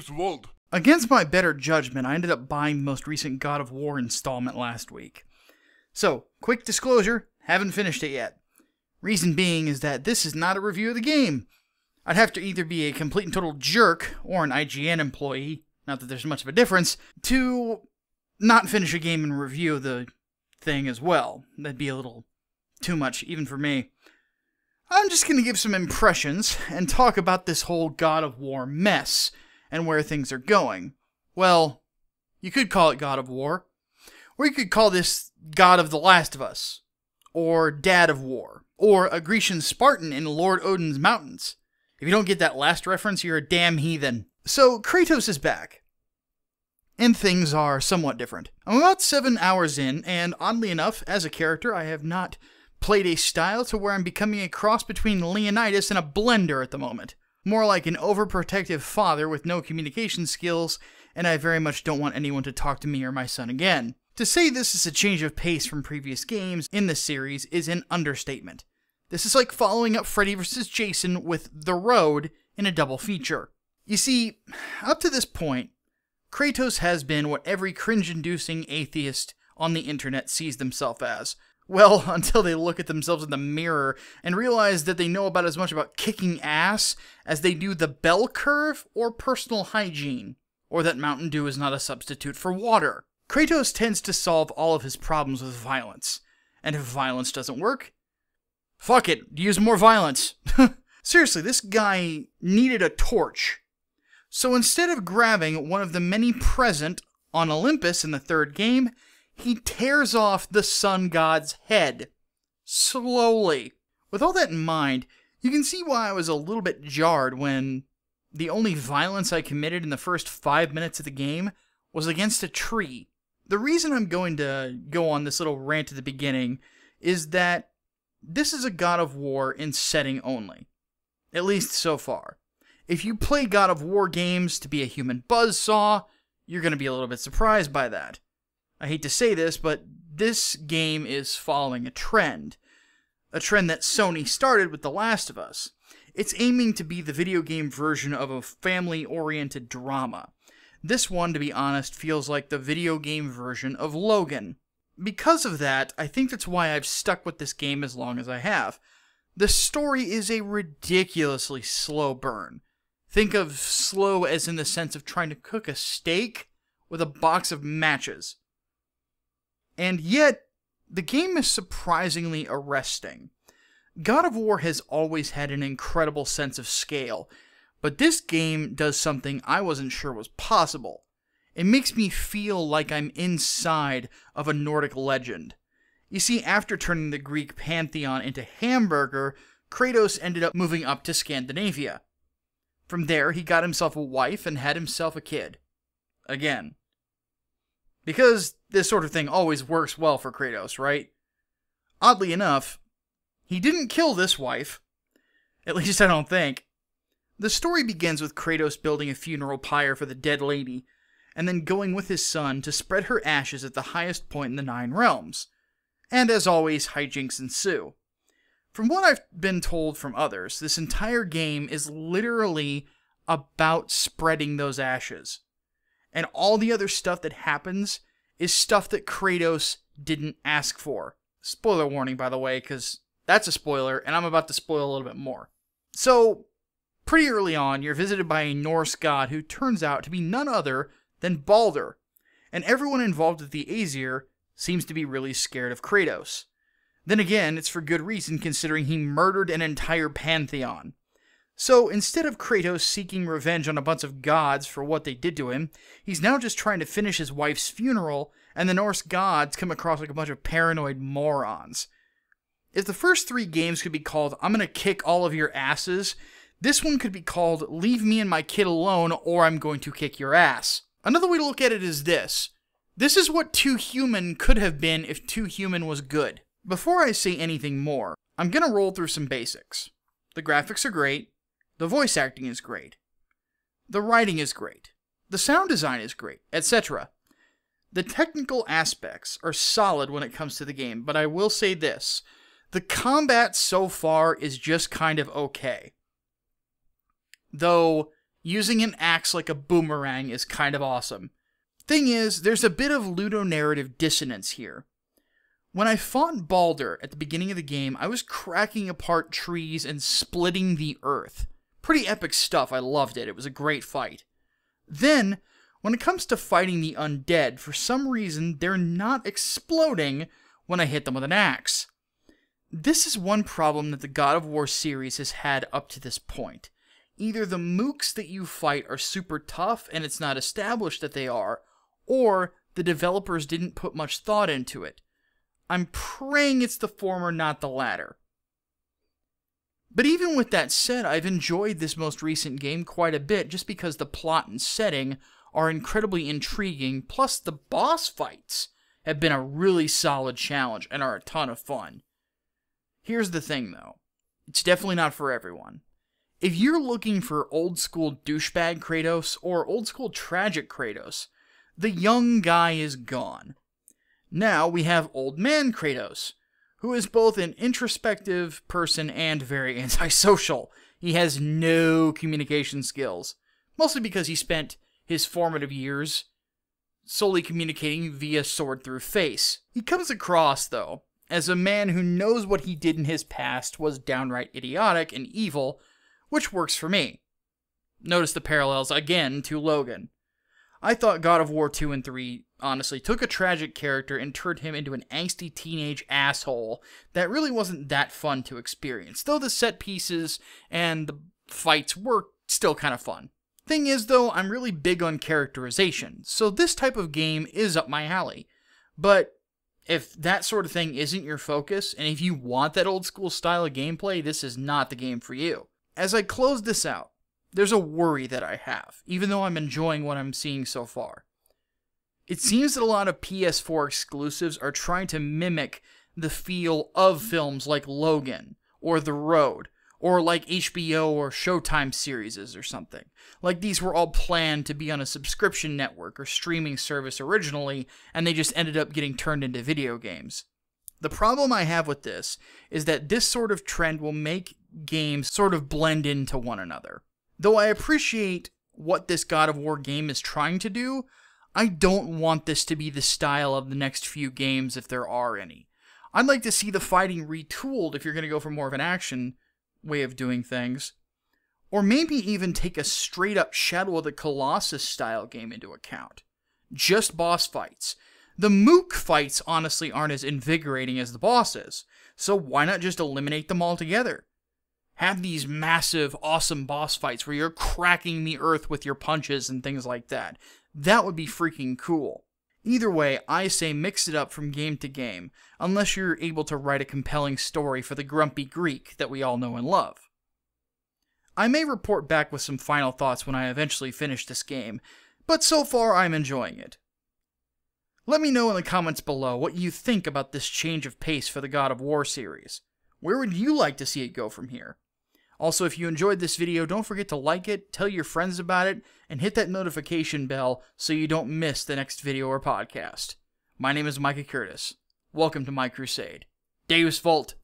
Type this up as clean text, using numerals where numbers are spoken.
Wald. Against my better judgment, I ended up buying the most recent God of War installment last week. So, quick disclosure, haven't finished it yet. Reason being is that this is not a review of the game. I'd have to either be a complete and total jerk or an IGN employee, not that there's much of a difference, to not finish a game and review the thing as well. That'd be a little too much, even for me. I'm just going to give some impressions and talk about this whole God of War mess and where things are going. Well, you could call it God of War, or you could call this God of the Last of Us, or Dad of War, or a Grecian Spartan in Lord Odin's mountains. If you don't get that last reference, you're a damn heathen. So, Kratos is back, and things are somewhat different. I'm about 7 hours in, and oddly enough, as a character, I have not played a style to where I'm becoming a cross between Leonidas and a blender at the moment. More like an overprotective father with no communication skills, and I very much don't want anyone to talk to me or my son again. To say this is a change of pace from previous games in this series is an understatement. This is like following up Freddy vs. Jason with The Road in a double feature. You see, up to this point, Kratos has been what every cringe-inducing atheist on the internet sees themselves as. Well, until they look at themselves in the mirror and realize that they know about as much about kicking ass as they do the bell curve or personal hygiene, or that Mountain Dew is not a substitute for water. Kratos tends to solve all of his problems with violence, and if violence doesn't work, fuck it, use more violence. Seriously, this guy needed a torch. So instead of grabbing one of the many present on Olympus in the third game, he tears off the sun god's head. Slowly. With all that in mind, you can see why I was a little bit jarred when the only violence I committed in the first 5 minutes of the game was against a tree. The reason I'm going to go on this little rant at the beginning is that this is a God of War in setting only. At least so far. If you play God of War games to be a human buzzsaw, you're going to be a little bit surprised by that. I hate to say this, but this game is following a trend. A trend that Sony started with The Last of Us. It's aiming to be the video game version of a family-oriented drama. This one, to be honest, feels like the video game version of Logan. Because of that, I think that's why I've stuck with this game as long as I have. The story is a ridiculously slow burn. Think of slow as in the sense of trying to cook a steak with a box of matches. And yet, the game is surprisingly arresting. God of War has always had an incredible sense of scale, but this game does something I wasn't sure was possible. It makes me feel like I'm inside of a Nordic legend. You see, after turning the Greek pantheon into hamburger, Kratos ended up moving up to Scandinavia. From there, he got himself a wife and had himself a kid. Again. Because this sort of thing always works well for Kratos, right? Oddly enough, he didn't kill this wife. At least I don't think. The story begins with Kratos building a funeral pyre for the dead lady, and then going with his son to spread her ashes at the highest point in the Nine Realms. And as always, hijinks ensue. From what I've been told from others, this entire game is literally about spreading those ashes. And all the other stuff that happens is stuff that Kratos didn't ask for. Spoiler warning, by the way, because that's a spoiler, and I'm about to spoil a little bit more. So, pretty early on, you're visited by a Norse god who turns out to be none other than Baldur, and everyone involved with the Aesir seems to be really scared of Kratos. Then again, it's for good reason considering he murdered an entire pantheon. So, instead of Kratos seeking revenge on a bunch of gods for what they did to him, he's now just trying to finish his wife's funeral, and the Norse gods come across like a bunch of paranoid morons. If the first 3 games could be called, I'm gonna kick all of your asses, this one could be called, leave me and my kid alone, or I'm going to kick your ass. Another way to look at it is this. This is what Too Human could have been if Too Human was good. Before I say anything more, I'm gonna roll through some basics. The graphics are great. The voice acting is great. The writing is great. The sound design is great, etc. The technical aspects are solid when it comes to the game, but I will say this. The combat so far is just kind of okay. Though, Using an axe like a boomerang is kind of awesome. Thing is, there's a bit of ludonarrative dissonance here. When I fought Baldur at the beginning of the game, I was cracking apart trees and splitting the earth. Pretty epic stuff, I loved it, it was a great fight. Then, when it comes to fighting the undead, for some reason they're not exploding when I hit them with an axe. This is one problem that the God of War series has had up to this point. Either the mooks that you fight are super tough and it's not established that they are, or the developers didn't put much thought into it. I'm praying it's the former, not the latter. But even with that said, I've enjoyed this most recent game quite a bit just because the plot and setting are incredibly intriguing, plus the boss fights have been a really solid challenge and are a ton of fun. Here's the thing though, it's definitely not for everyone. If you're looking for old school douchebag Kratos or old school tragic Kratos, the young guy is gone. Now we have old man Kratos, who is both an introspective person and very antisocial. He has no communication skills, mostly because he spent his formative years solely communicating via sword through face. He comes across, though, as a man who knows what he did in his past was downright idiotic and evil, which works for me. Notice the parallels again to Logan. I thought God of War 2 and 3 honestly took a tragic character and turned him into an angsty teenage asshole that really wasn't that fun to experience, though the set pieces and the fights were still kind of fun. Thing is though, I'm really big on characterization, so this type of game is up my alley. But if that sort of thing isn't your focus, and if you want that old school style of gameplay, this is not the game for you. As I close this out, there's a worry that I have, even though I'm enjoying what I'm seeing so far. It seems that a lot of PS4 exclusives are trying to mimic the feel of films like Logan, or The Road, or like HBO or Showtime series or something. Like these were all planned to be on a subscription network or streaming service originally, and they just ended up getting turned into video games. The problem I have with this is that this sort of trend will make games sort of blend into one another. Though I appreciate what this God of War game is trying to do, I don't want this to be the style of the next few games if there are any. I'd like to see the fighting retooled if you're going to go for more of an action way of doing things. Or maybe even take a straight up Shadow of the Colossus style game into account. Just boss fights. The mook fights honestly aren't as invigorating as the bosses, so why not just eliminate them altogether? Have these massive, awesome boss fights where you're cracking the earth with your punches and things like that. That would be freaking cool. Either way, I say mix it up from game to game, unless you're able to write a compelling story for the grumpy Greek that we all know and love. I may report back with some final thoughts when I eventually finish this game, but so far I'm enjoying it. Let me know in the comments below what you think about this change of pace for the God of War series. Where would you like to see it go from here? Also, if you enjoyed this video, don't forget to like it, tell your friends about it, and hit that notification bell so you don't miss the next video or podcast. My name is Micah Curtis. Welcome to my crusade. Deus Vult.